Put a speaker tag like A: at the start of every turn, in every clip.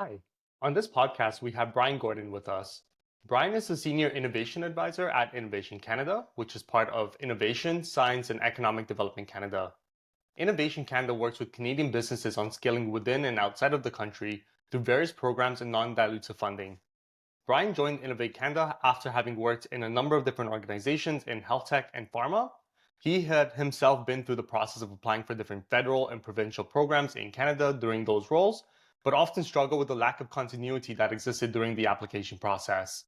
A: Hi. On this podcast, we have Brian Gordon with us. Brian is a senior innovation advisor at Innovation Canada, which is part of Innovation, Science, and Economic Development Canada. Innovation Canada works with Canadian businesses on scaling within and outside of the country through various programs and non-dilutive funding. Brian joined Innovate Canada after having worked in a number of different organizations in health tech and pharma. He had himself been through the process of applying for different federal and provincial programs in Canada during those roles, but often struggled with the lack of continuity that existed during the application process.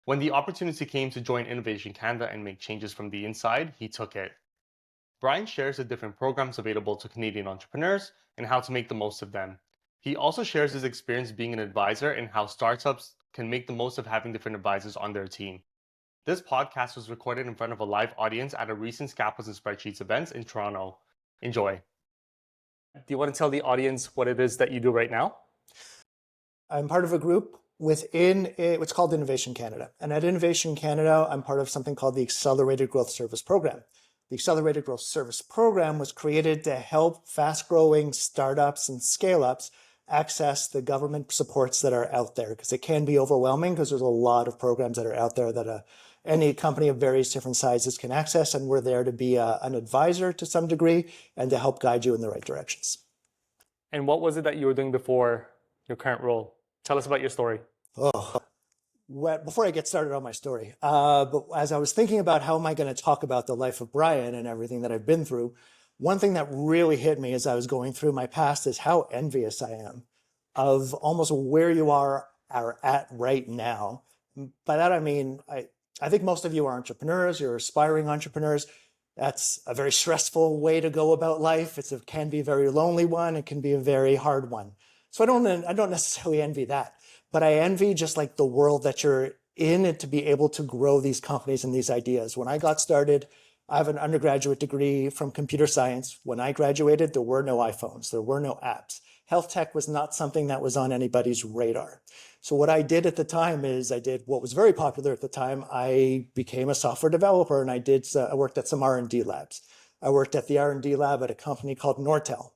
A: When the opportunity came to join Innovation Canada and make changes from the inside, he took it. Brian shares the different programs available to Canadian entrepreneurs and how to make the most of them. He also shares his experience being an advisor and how startups can make the most of having different advisors on their team. This podcast was recorded in front of a live audience at a recent Scalpels and Spreadsheets events in Toronto. Enjoy. Do you want to tell the audience what it is that you do right now?
B: I'm part of a group within what's called Innovation Canada. And at Innovation Canada, I'm part of something called the Accelerated Growth Service Program. The Accelerated Growth Service Program was created to help fast-growing startups and scale-ups access the government supports that are out there, because it can be overwhelming because there's a lot of programs that are out there that any company of various different sizes can access, and we're there to be an advisor to some degree and to help guide you in the right directions.
A: And what was it that you were doing before your current role? Tell us about your story.
B: Before I get started on my story, but as I was thinking about how am I going to talk about the life of Brian and everything that I've been through, one thing that really hit me as I was going through my past is how envious I am of almost where you are at right now. By that I mean, I think most of you are entrepreneurs, you're aspiring entrepreneurs. That's a very stressful way to go about life. It can be a very lonely one. It can be a very hard one. So I don't necessarily envy that, but I envy just like the world that you're in and to be able to grow these companies and these ideas. When I got started, I have an undergraduate degree from computer science. When I graduated, there were no iPhones, there were no apps. Health tech was not something that was on anybody's radar. So what I did at the time is I did what was very popular at the time. I became a software developer and I worked at some R&D labs. I worked at the R&D lab at a company called Nortel.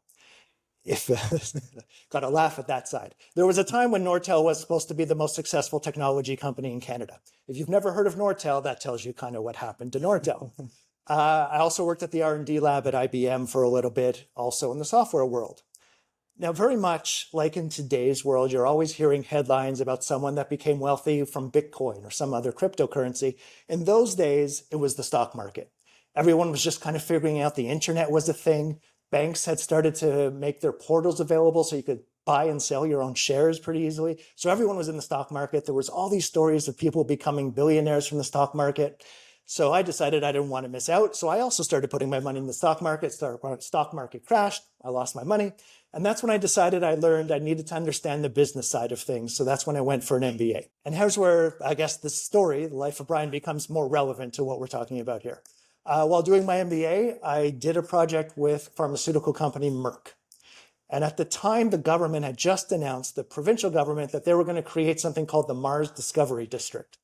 B: Got to laugh at that side. There was a time when Nortel was supposed to be the most successful technology company in Canada. If you've never heard of Nortel, that tells you kind of what happened to Nortel. I also worked at the R&D lab at IBM for a little bit, also in the software world. Now, very much like in today's world, you're always hearing headlines about someone that became wealthy from Bitcoin or some other cryptocurrency. In those days, it was the stock market. Everyone was just kind of figuring out the internet was a thing. Banks had started to make their portals available so you could buy and sell your own shares pretty easily. So everyone was in the stock market. There was all these stories of people becoming billionaires from the stock market. So I decided I didn't want to miss out. So I also started putting my money in the stock market. Stock market crashed. I lost my money. And that's when I decided I learned I needed to understand the business side of things. So that's when I went for an MBA. And here's where I guess this story, the life of Brian, becomes more relevant to what we're talking about here. While doing my MBA, I did a project with pharmaceutical company Merck. And at the time, the government had just announced, the provincial government, that they were going to create something called the Mars Discovery District.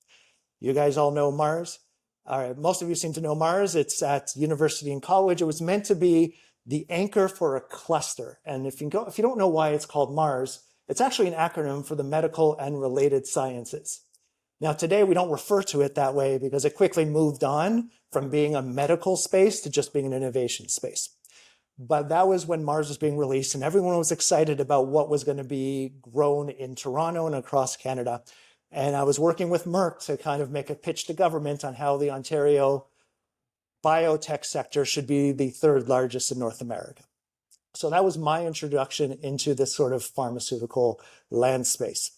B: You guys all know Mars? All right, most of you seem to know Mars. It's at university and college. It was meant to be the anchor for a cluster. And if you don't know why it's called Mars, it's actually an acronym for the medical and related sciences. Now, today, we don't refer to it that way because it quickly moved on from being a medical space to just being an innovation space. But that was when Mars was being released and everyone was excited about what was going to be grown in Toronto and across Canada. And I was working with Merck to kind of make a pitch to government on how the Ontario biotech sector should be the third largest in North America. So that was my introduction into this sort of pharmaceutical land space.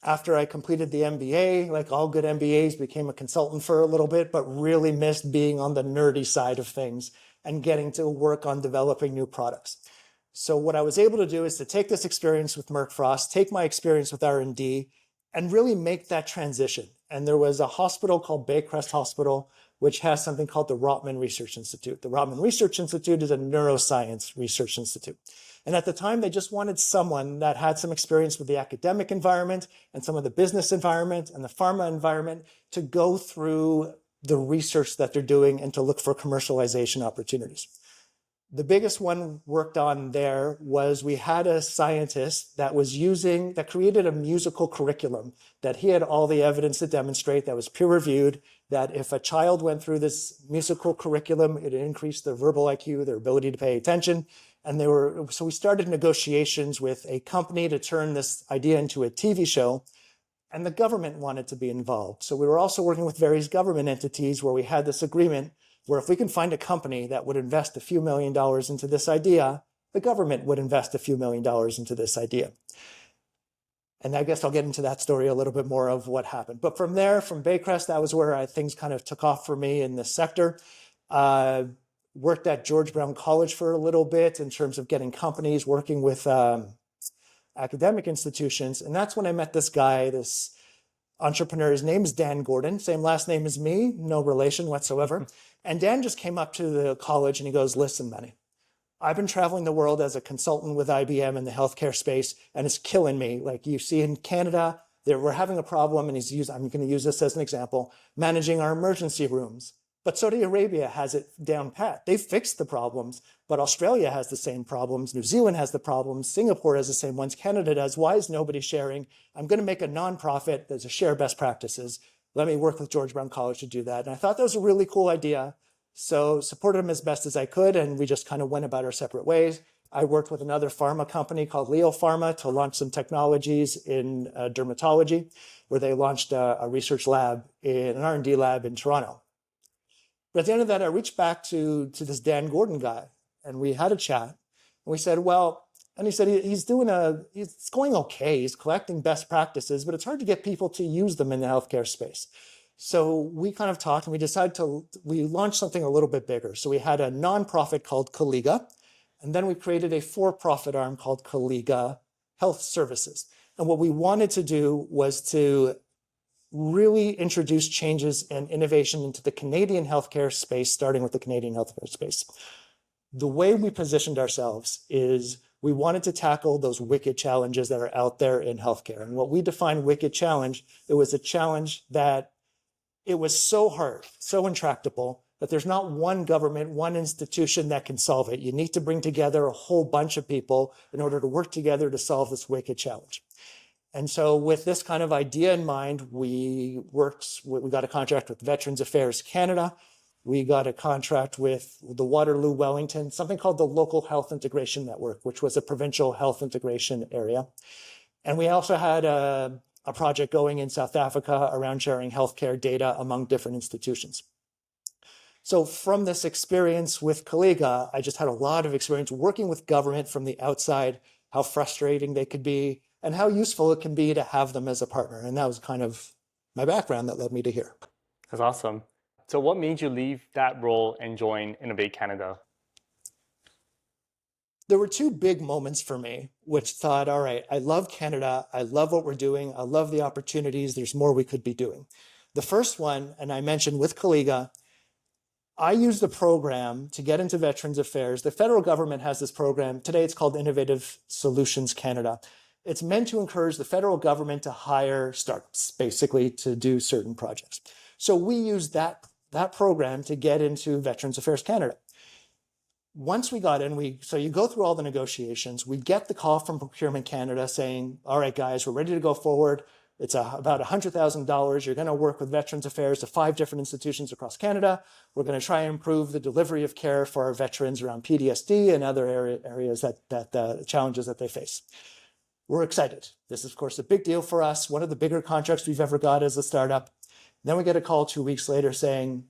B: After I completed the MBA, like all good MBAs, became a consultant for a little bit, but really missed being on the nerdy side of things and getting to work on developing new products. So what I was able to do is to take this experience with Merck Frost, take my experience with R&D, and really make that transition. And there was a hospital called Baycrest Hospital, which has something called the Rotman Research Institute. The Rotman Research Institute is a neuroscience research institute. And at the time, they just wanted someone that had some experience with the academic environment and some of the business environment and the pharma environment to go through the research that they're doing and to look for commercialization opportunities. The biggest one worked on there was we had a scientist that created a musical curriculum that he had all the evidence to demonstrate that was peer reviewed, that if a child went through this musical curriculum, it increased their verbal IQ, their ability to pay attention. And so we started negotiations with a company to turn this idea into a TV show, and the government wanted to be involved. So we were also working with various government entities where we had this agreement where if we can find a company that would invest a few $1 million into this idea, the government would invest a few $1 million into this idea. And I guess I'll get into that story a little bit more of what happened. But from there, from Baycrest, that was where things kind of took off for me in this sector. Worked at George Brown College for a little bit in terms of getting companies, working with academic institutions. And that's when I met this guy, this entrepreneur. His name is Dan Gordon, same last name as me, no relation whatsoever. And Dan just came up to the college and he goes, listen, Manny, I've been traveling the world as a consultant with IBM in the healthcare space, and it's killing me. Like you see in Canada, we're having a problem, and I'm going to use this as an example, managing our emergency rooms. But Saudi Arabia has it down pat. They've fixed the problems, but Australia has the same problems. New Zealand has the problems. Singapore has the same ones. Canada does. Why is nobody sharing? I'm going to make a nonprofit that's a share best practices. Let me work with George Brown College to do that. And I thought that was a really cool idea. So supported him as best as I could, and we just kind of went about our separate ways. I worked with another pharma company called Leo Pharma to launch some technologies in dermatology, where they launched a research lab, an R&D lab in Toronto. But at the end of that, I reached back to this Dan Gordon guy, and we had a chat. And we said, well, and he said it's going okay. He's collecting best practices, but it's hard to get people to use them in the healthcare space. So we kind of talked, and we decided we launched something a little bit bigger. So we had a nonprofit called Colleaga, and then we created a for-profit arm called Colleaga Health Services. And what we wanted to do was to really introduce changes and innovation into the Canadian healthcare space, starting with the Canadian healthcare space. The way we positioned ourselves is we wanted to tackle those wicked challenges that are out there in healthcare. And what we define wicked challenge, it was a challenge that it was so hard, so intractable, that there's not one government, one institution that can solve it. You need to bring together a whole bunch of people in order to work together to solve this wicked challenge. And so with this kind of idea in mind, we got a contract with Veterans Affairs Canada. We got a contract with the Waterloo Wellington, something called the Local Health Integration Network, which was a provincial health integration area. And we also had a project going in South Africa around sharing healthcare data among different institutions. So from this experience with Colleaga, I just had a lot of experience working with government from the outside, how frustrating they could be, and how useful it can be to have them as a partner. And that was kind of my background that led me to here.
A: That's awesome. So what made you leave that role and join Innovate Canada?
B: There were two big moments for me, which thought, all right, I love Canada. I love what we're doing. I love the opportunities. There's more we could be doing. The first one, and I mentioned with Colleaga, I used the program to get into Veterans Affairs. The federal government has this program. Today it's called Innovative Solutions Canada. It's meant to encourage the federal government to hire startups, basically, to do certain projects. So we used that program to get into Veterans Affairs Canada. Once we got in, so you go through all the negotiations, we get the call from Procurement Canada saying, all right, guys, we're ready to go forward. It's about $100,000. You're going to work with Veterans Affairs to 5 different institutions across Canada. We're going to try and improve the delivery of care for our veterans around PTSD and other areas that challenges that they face. We're excited. This is, of course, a big deal for us. One of the bigger contracts we've ever got as a startup. Then we get a call 2 weeks later saying,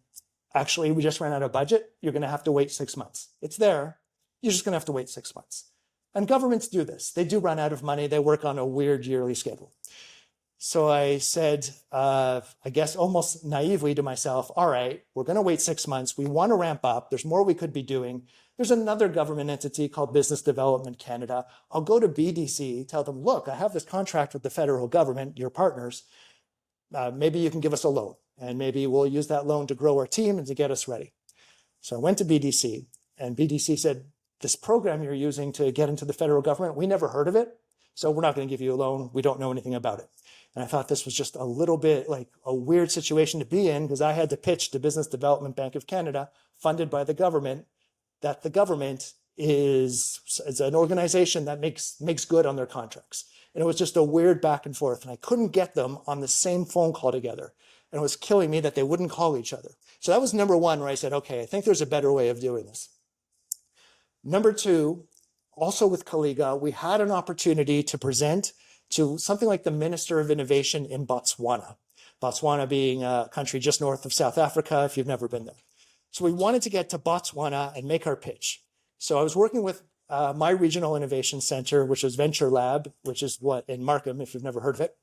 B: actually, we just ran out of budget. You're going to have to wait 6 months. It's there. You're just going to have to wait 6 months. And governments do this. They do run out of money. They work on a weird yearly schedule. So I said, I guess almost naively to myself, all right, we're going to wait 6 months. We want to ramp up. There's more we could be doing. There's another government entity called Business Development Canada. I'll go to BDC, tell them, look, I have this contract with the federal government, your partners. Maybe you can give us a loan, and maybe we'll use that loan to grow our team and to get us ready. So I went to BDC, and BDC said, this program you're using to get into the federal government, we never heard of it, so we're not going to give you a loan. We don't know anything about it. And I thought this was just a little bit like a weird situation to be in, because I had to pitch to Business Development Bank of Canada, funded by the government, that the government is an organization that makes good on their contracts. And it was just a weird back and forth. And I couldn't get them on the same phone call together. And it was killing me that they wouldn't call each other. So that was number one, where I said, okay, I think there's a better way of doing this. Number two, also with Kaliga, we had an opportunity to present to something like the Minister of Innovation in Botswana. Botswana being a country just north of South Africa, if you've never been there. So we wanted to get to Botswana and make our pitch. So I was working with my regional innovation center, which is Venture Lab, which is what in Markham, if you've never heard of it.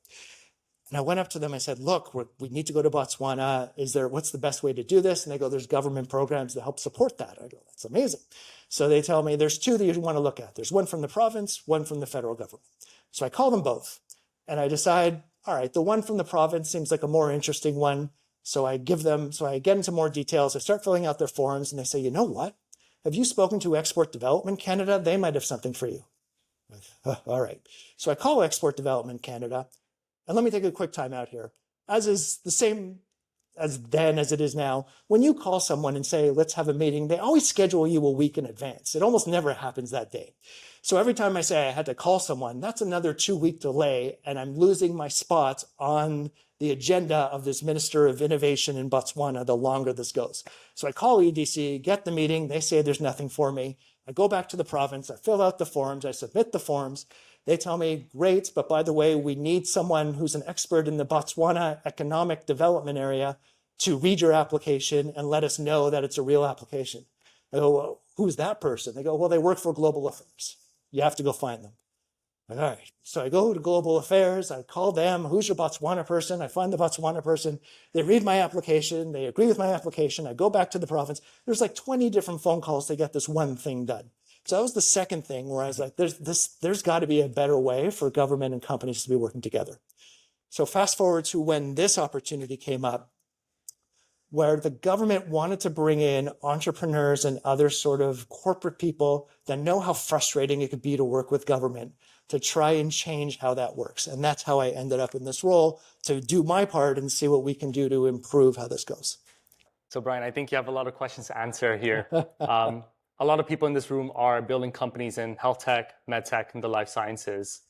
B: And I went up to them. I said, look, we need to go to Botswana. What's the best way to do this? And they go, there's government programs to help support that. I go, that's amazing. So they tell me there's two that you want to look at. There's one from the province, one from the federal government. So I call them both and I decide, all right, the one from the province seems like a more interesting one. So I get into more details. I start filling out their forms and they say, you know what? Have you spoken to Export Development Canada? They might have something for you. All right. So I call Export Development Canada. And let me take a quick time out here. As is the same as then as it is now, when you call someone and say, let's have a meeting, they always schedule you a week in advance. It almost never happens that day. So every time I say I had to call someone, that's another 2-week delay, and I'm losing my spot on the agenda of this Minister of Innovation in Botswana the longer this goes. So I call EDC, get the meeting, they say there's nothing for me. I go back to the province, I fill out the forms, I submit the forms. They tell me, great, but by the way, we need someone who's an expert in the Botswana economic development area to read your application and let us know that it's a real application. I go, well, who's that person? They go, well, they work for Global Affairs. You have to go find them. All right. So I go to Global Affairs. I call them. Who's your Botswana person? I find the Botswana person. They read my application. They agree with my application. I go back to the province. There's like 20 different phone calls to get this one thing done. So that was the second thing where I was like, there's got to be a better way for government and companies to be working together. So fast forward to when this opportunity came up, where the government wanted to bring in entrepreneurs and other sort of corporate people that know how frustrating it could be to work with government to try and change how that works. And that's how I ended up in this role, to do my part and see what we can do to improve how this goes.
A: So Brian, I think you have a lot of questions to answer here. A lot of people in this room are building companies in health tech, medtech, and the life sciences.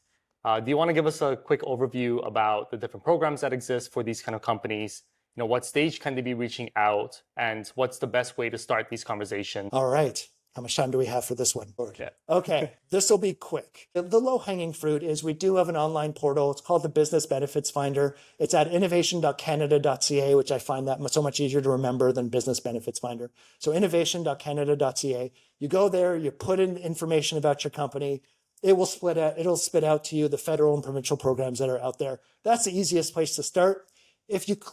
A: Do you want to give us a quick overview about the different programs that exist for these kind of companies? You know, what stage can they be reaching out, and what's the best way to start these conversations?
B: All right. How much time do we have for this one?
A: Yeah.
B: Okay, this will be quick. The low-hanging fruit is we do have an online portal. It's called the Business Benefits Finder. It's at innovation.canada.ca, which I find that so much easier to remember than Business Benefits Finder. So innovation.canada.ca. You go there, you put in information about your company. It'll spit out to you the federal and provincial programs that are out there. That's the easiest place to start.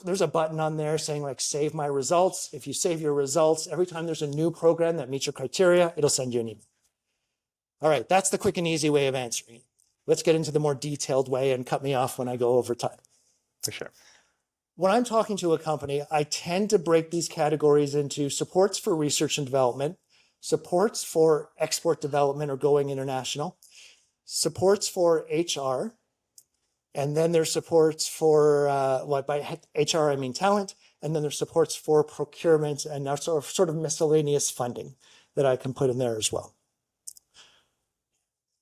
B: There's a button on there saying like, save my results. If you save your results, every time there's a new program that meets your criteria, it'll send you an email. All right, that's the quick and easy way of answering. Let's get into the more detailed way and cut me off when I go over time.
A: For sure.
B: When I'm talking to a company, I tend to break these categories into supports for research and development, supports for export development or going international, supports for HR, and then there's supports for, by HR I mean talent, and then there's supports for procurement and sort of miscellaneous funding that I can put in there as well.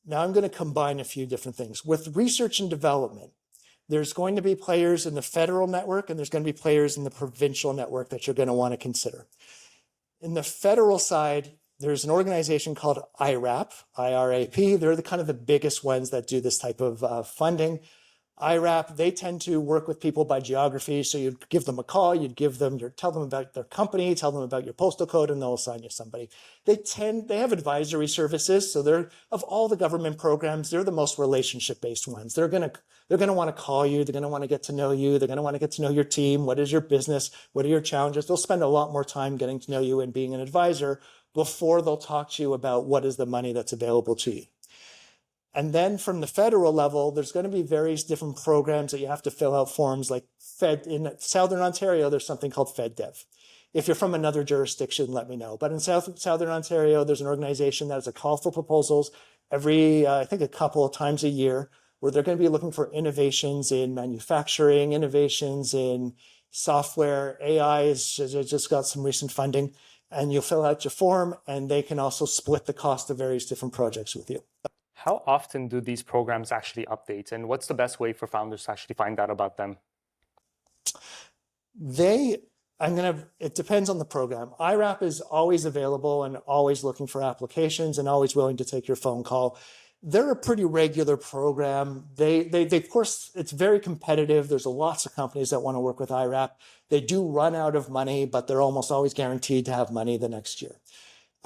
B: Now I'm going to combine a few different things. With research and development, there's going to be players in the federal network and there's going to be players in the provincial network that you're going to want to consider. In the federal side, there's an organization called IRAP, IRAP. They're kind of the biggest ones that do this type of funding. IRAP, they tend to work with people by geography. So you'd give them a call, tell them about their company, tell them about your postal code, and they'll assign you somebody. They have advisory services. So of all the government programs, they're the most relationship-based ones. They're going to want to call you. They're going to want to get to know you. They're going to want to get to know your team. What is your business? What are your challenges? They'll spend a lot more time getting to know you and being an advisor before they'll talk to you about what is the money that's available to you. And then from the federal level, there's going to be various different programs that you have to fill out forms like in Southern Ontario, there's something called FedDev. If you're from another jurisdiction, let me know. But in Southern Ontario, there's an organization that has a call for proposals every, I think a couple of times a year, where they're going to be looking for innovations in manufacturing, innovations in software. AI has just got some recent funding. and you'll fill out your form, and they can also split the cost of various different projects with you.
A: How often do these programs actually update, and what's the best way for founders to actually find out about them?
B: It depends on the program. IRAP is always available and always looking for applications and always willing to take your phone call. They're a pretty regular program. They of course, it's very competitive. There's lots of companies that want to work with IRAP. They do run out of money, but they're almost always guaranteed to have money the next year.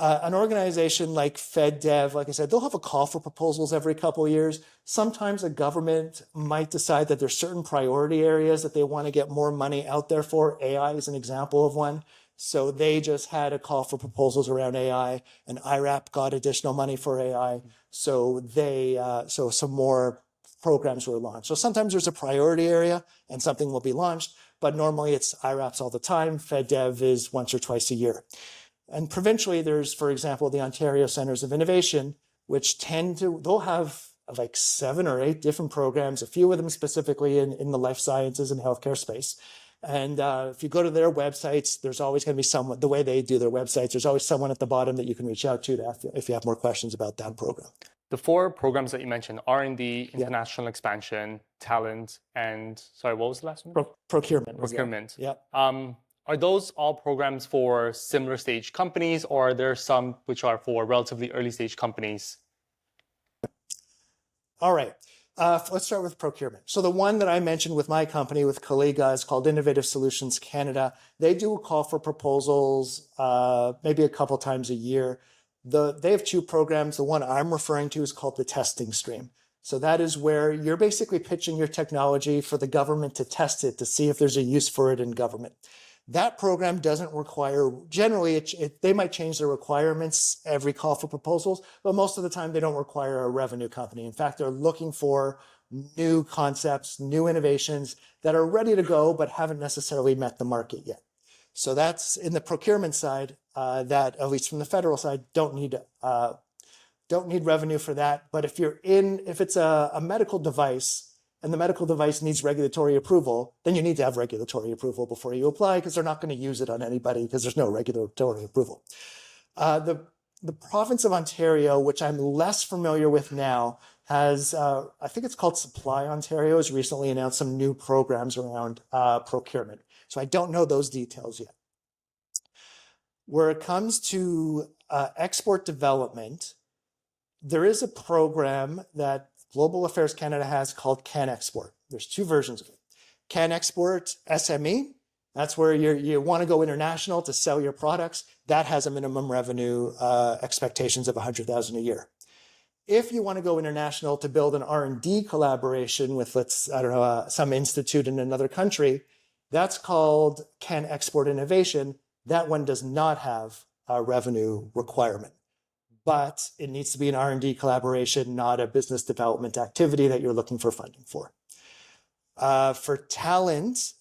B: An organization like FedDev, like I said, they'll have a call for proposals every couple of years. Sometimes a government might decide that there's certain priority areas that they want to get more money out there for. AI is an example of one. So they just had a call for proposals around AI, and IRAP got additional money for AI. So some more programs were launched. So sometimes there's a priority area and something will be launched, but normally it's IRAPs all the time. FedDev is once or twice a year. And provincially, there's, for example, the Ontario Centres of Innovation, which they'll have like 7 or 8 different programs, a few of them specifically in the life sciences and healthcare space. And if you go to their websites, there's always going to be someone, the way they do their websites, there's always someone at the bottom that you can reach out to if you have more questions about that program.
A: The 4 programs that you mentioned, R&D, international expansion, talent, and sorry, what was the last one?
B: Procurement.
A: Procurement.
B: Yeah.
A: Are those all programs for similar stage companies, or are there some which are for relatively early stage companies?
B: All right. Let's start with procurement. So the one that I mentioned with my company, with Colleaga, is called Innovative Solutions Canada. They do a call for proposals maybe a couple times a year. They have 2 programs. The one I'm referring to is called the testing stream. So that is where you're basically pitching your technology for the government to test it, to see if there's a use for it in government. That program doesn't require, generally, they might change their requirements every call for proposals, but most of the time they don't require a revenue company. In fact, they're looking for new concepts, new innovations that are ready to go, but haven't necessarily met the market yet. So that's in the procurement side, that at least from the federal side, don't need revenue for that. But if it's a medical device, and the medical device needs regulatory approval, then you need to have regulatory approval before you apply, because they're not going to use it on anybody because there's no regulatory approval. The province of Ontario, which I'm less familiar with now, has, I think it's called Supply Ontario, has recently announced some new programs around procurement. So I don't know those details yet. Where it comes to export development, there is a program that Global Affairs Canada has called CanExport. There's 2 versions of it. CanExport SME, that's where you want to go international to sell your products. That has a minimum revenue expectations of $100,000 a year. If you want to go international to build an R&D collaboration with, some institute in another country, that's called CanExport Innovation. That one does not have a revenue requirement, but it needs to be an R&D collaboration, not a business development activity that you're looking for funding for. For talent,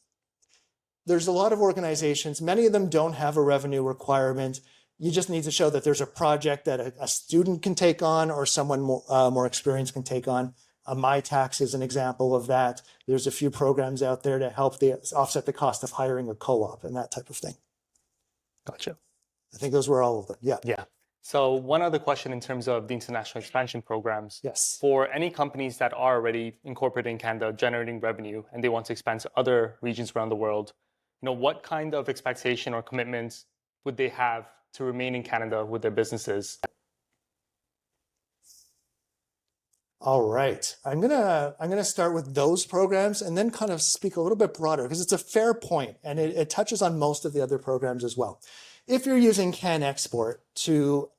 B: there's a lot of organizations. Many of them don't have a revenue requirement. You just need to show that there's a project that a student can take on or someone more experienced can take on. MyTax is an example of that. There's a few programs out there to help offset the cost of hiring a co-op and that type of thing.
A: Gotcha.
B: I think those were all of them. Yeah.
A: Yeah. So one other question in terms of the international expansion programs.
B: Yes.
A: For any companies that are already incorporated in Canada, generating revenue, and they want to expand to other regions around the world, what kind of expectation or commitments would they have to remain in Canada with their businesses?
B: All right. I'm gonna start with those programs and then kind of speak a little bit broader, because it's a fair point and it touches on most of the other programs as well. If you're using CanExport to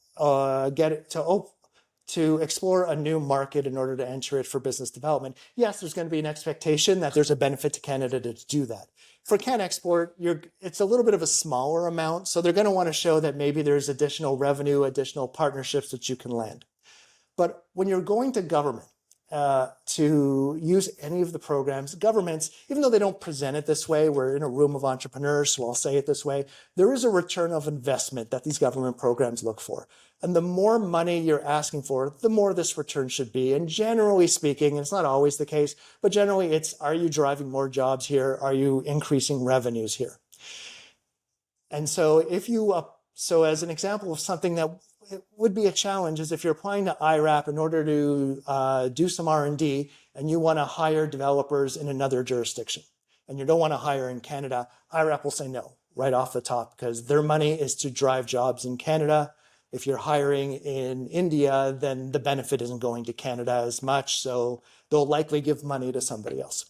B: to explore a new market in order to enter it for business development, yes, there's going to be an expectation that there's a benefit to Canada to do that. For CanExport, it's a little bit of a smaller amount, so they're going to want to show that maybe there's additional revenue, additional partnerships that you can land. But when you're going to government to use any of the programs, governments, even though they don't present it this way, we're in a room of entrepreneurs, so I'll say it this way, there is a return of investment that these government programs look for. And the more money you're asking for, the more this return should be. And generally speaking, and it's not always the case, but generally it's, are you driving more jobs here? Are you increasing revenues here? And so if you So as an example of something that it would be a challenge is if you're applying to IRAP in order to do some R&D and you want to hire developers in another jurisdiction and you don't want to hire in Canada, IRAP will say no right off the top because their money is to drive jobs in Canada. If you're hiring in India, then the benefit isn't going to Canada as much, so they'll likely give money to somebody else.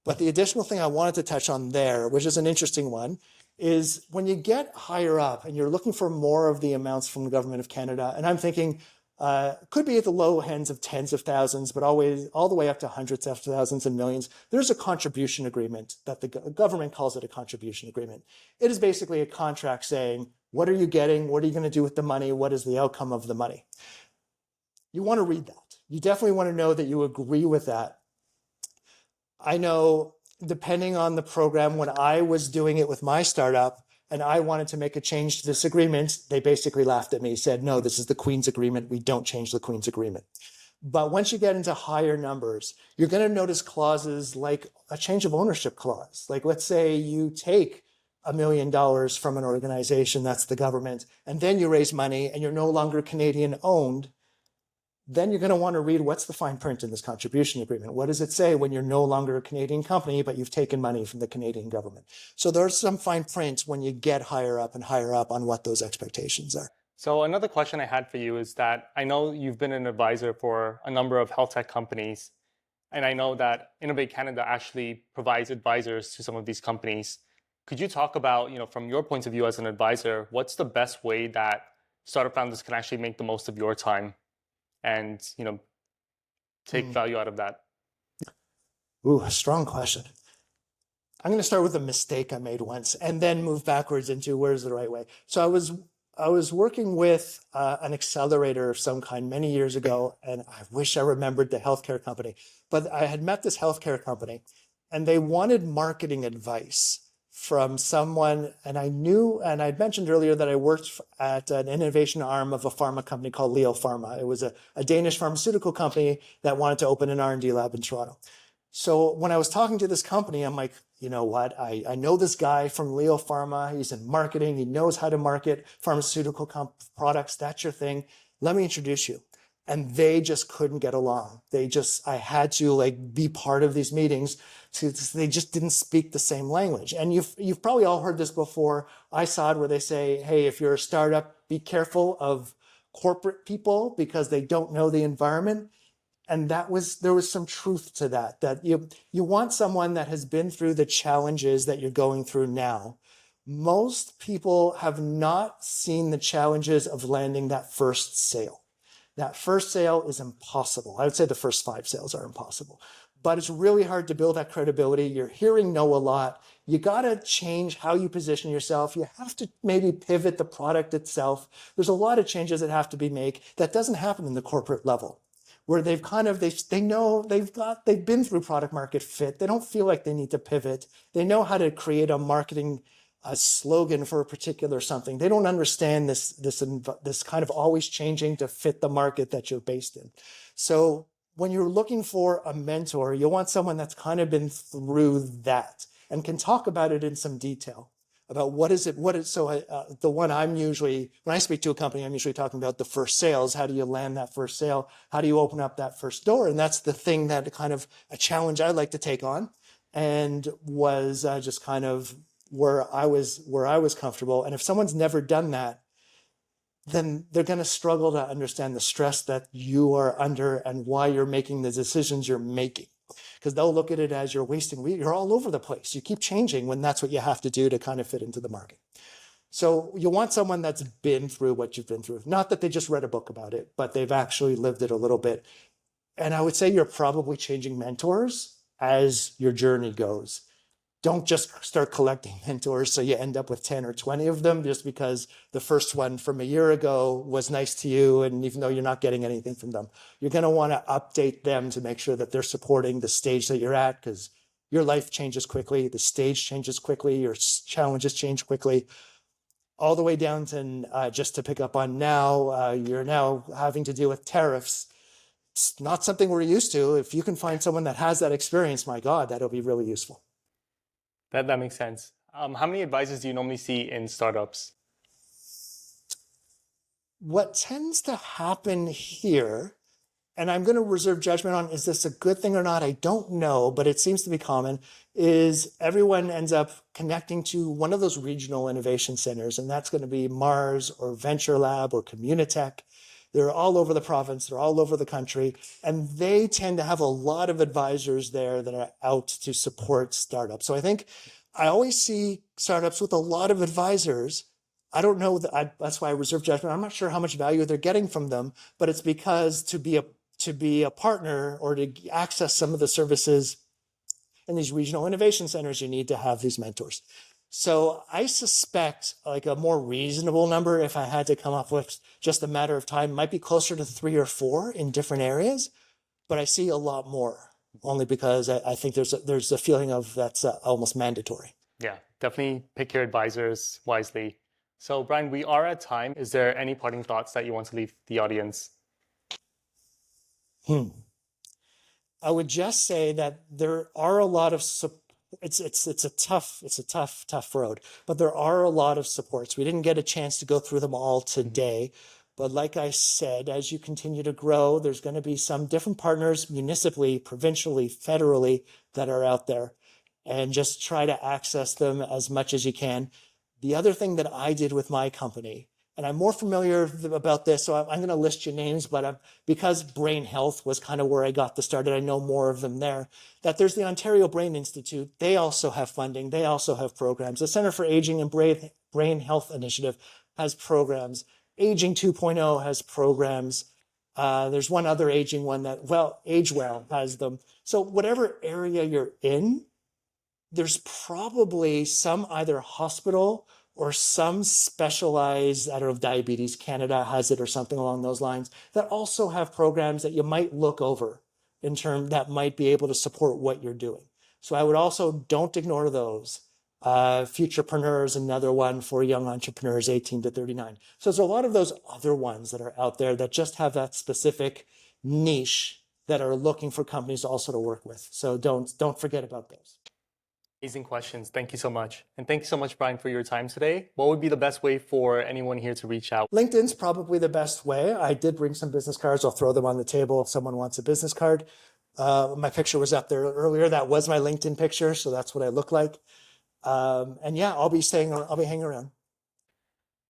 B: But the additional thing I wanted to touch on there, which is an interesting one, is when you get higher up and you're looking for more of the amounts from the government of Canada, and I'm thinking could be at the low ends of tens of thousands, but always all the way up to hundreds of thousands and millions, there's a contribution agreement that the government calls it a contribution agreement. It is basically a contract saying, what are you getting? What are you going to do with the money? What is the outcome of the money? You want to read that. You definitely want to know that you agree with that. I know depending on the program, when I was doing it with my startup and I wanted to make a change to this agreement, they basically laughed at me, said, no, this is the Queen's agreement. We don't change the Queen's agreement. But once you get into higher numbers, you're going to notice clauses like a change of ownership clause. Like let's say you take $1 million from an organization, that's the government, and then you raise money and you're no longer Canadian owned, then you're going to want to read what's the fine print in this contribution agreement. What does it say when you're no longer a Canadian company, but you've taken money from the Canadian government? So there's some fine print when you get higher up and higher up on what those expectations are.
A: So another question I had for you is that I know you've been an advisor for a number of health tech companies, and I know that Innovate Canada actually provides advisors to some of these companies. Could you talk about, from your point of view as an advisor, what's the best way that startup founders can actually make the most of your time and, take value out of that?
B: Ooh, a strong question. I'm going to start with a mistake I made once and then move backwards into where's the right way. So I was working with an accelerator of some kind many years ago, and I wish I remembered the healthcare company, but I had met this healthcare company and they wanted marketing advice from someone, and I knew, and I'd mentioned earlier that I worked at an innovation arm of a pharma company called Leo Pharma. It was a Danish pharmaceutical company that wanted to open an R&D lab in Toronto. So when I was talking to this company, I'm like, you know what? I know this guy from Leo Pharma. He's in marketing. He knows how to market pharmaceutical products. That's your thing. Let me introduce you. And they just couldn't get along. I had to be part of these meetings. They just didn't speak the same language. And you've probably all heard this before. ISED, where they say, hey, if you're a startup, be careful of corporate people because they don't know the environment. And there was some truth to that you want someone that has been through the challenges that you're going through now. Most people have not seen the challenges of landing that first sale. That first sale is impossible. I would say the first 5 sales are impossible, but it's really hard to build that credibility. You're hearing no a lot. You got to change how you position yourself. You have to maybe pivot the product itself. There's a lot of changes that have to be made. That doesn't happen in the corporate level, where they've been through product market fit. They don't feel like they need to pivot. They know how to create a marketing slogan for a particular something. They don't understand this kind of always changing to fit the market that you're based in. So when you're looking for a mentor, you want someone that's kind of been through that and can talk about it in some detail about the one when I speak to a company, I'm usually talking about the first sales. How do you land that first sale? How do you open up that first door? And that's the thing that kind of a challenge I'd like to take on, and was just kind of where I was comfortable. And if someone's never done that, then they're going to struggle to understand the stress that you are under and why you're making the decisions you're making. Because they'll look at it as you're wasting, you're all over the place. You keep changing when that's what you have to do to kind of fit into the market. So you want someone that's been through what you've been through. Not that they just read a book about it, but they've actually lived it a little bit. And I would say you're probably changing mentors as your journey goes. Don't just start collecting mentors so you end up with 10 or 20 of them just because the first one from a year ago was nice to you, and even though you're not getting anything from them. You're going to want to update them to make sure that they're supporting the stage that you're at, because your life changes quickly, the stage changes quickly, your challenges change quickly, all the way down to just to pick up on now, you're now having to deal with tariffs. It's not something we're used to. If you can find someone that has that experience, my God, that'll be really useful.
A: That makes sense. How many advisors do you normally see in startups?
B: What tends to happen here, and I'm going to reserve judgment on, is this a good thing or not? I don't know, but it seems to be common, is everyone ends up connecting to one of those regional innovation centers, and that's going to be Mars or Venture Lab or Communitech. They're all over the province, they're all over the country, and they tend to have a lot of advisors there that are out to support startups. So I think I always see startups with a lot of advisors. I don't know that's why I reserve judgment. I'm not sure how much value they're getting from them, but it's because to be a partner or to access some of the services in these regional innovation centers, you need to have these mentors. So I suspect like a more reasonable number, if I had to come up with just a matter of time, might be closer to 3 or 4 in different areas, but I see a lot more only because I think there's a feeling of that's almost mandatory.
A: Yeah, definitely pick your advisors wisely. So Brian, we are at time. Is there any parting thoughts that you want to leave the audience?
B: I would just say that there are a lot of it's a tough road, but there are a lot of supports. We didn't get a chance to go through them all today, but like I said, as you continue to grow, there's going to be some different partners municipally, provincially, federally that are out there, and just try to access them as much as you can. The other thing that I did with my company, and I'm more familiar about this, so I'm going to list you names, but because brain health was kind of where I got started, I know more of them there, that there's the Ontario Brain Institute. They also have funding. They also have programs. The Center for Aging and Brain Health Initiative has programs. Aging 2.0 has programs. There's one other aging one that, Age Well has them. So whatever area you're in, there's probably some either hospital or some specialized, I don't know if Diabetes Canada has it or something along those lines, that also have programs that you might look over in terms that might be able to support what you're doing. So I would also, don't ignore those. Futurepreneur is another one for young entrepreneurs 18 to 39. So there's a lot of those other ones that are out there that just have that specific niche that are looking for companies also to work with. So don't forget about those.
A: Amazing questions. Thank you so much. And thank you so much, Brian, for your time today. What would be the best way for anyone here to reach out?
B: LinkedIn's probably the best way. I did bring some business cards. I'll throw them on the table if someone wants a business card. My picture was up there earlier. That was my LinkedIn picture, so that's what I look like. And yeah, I'll be hanging around.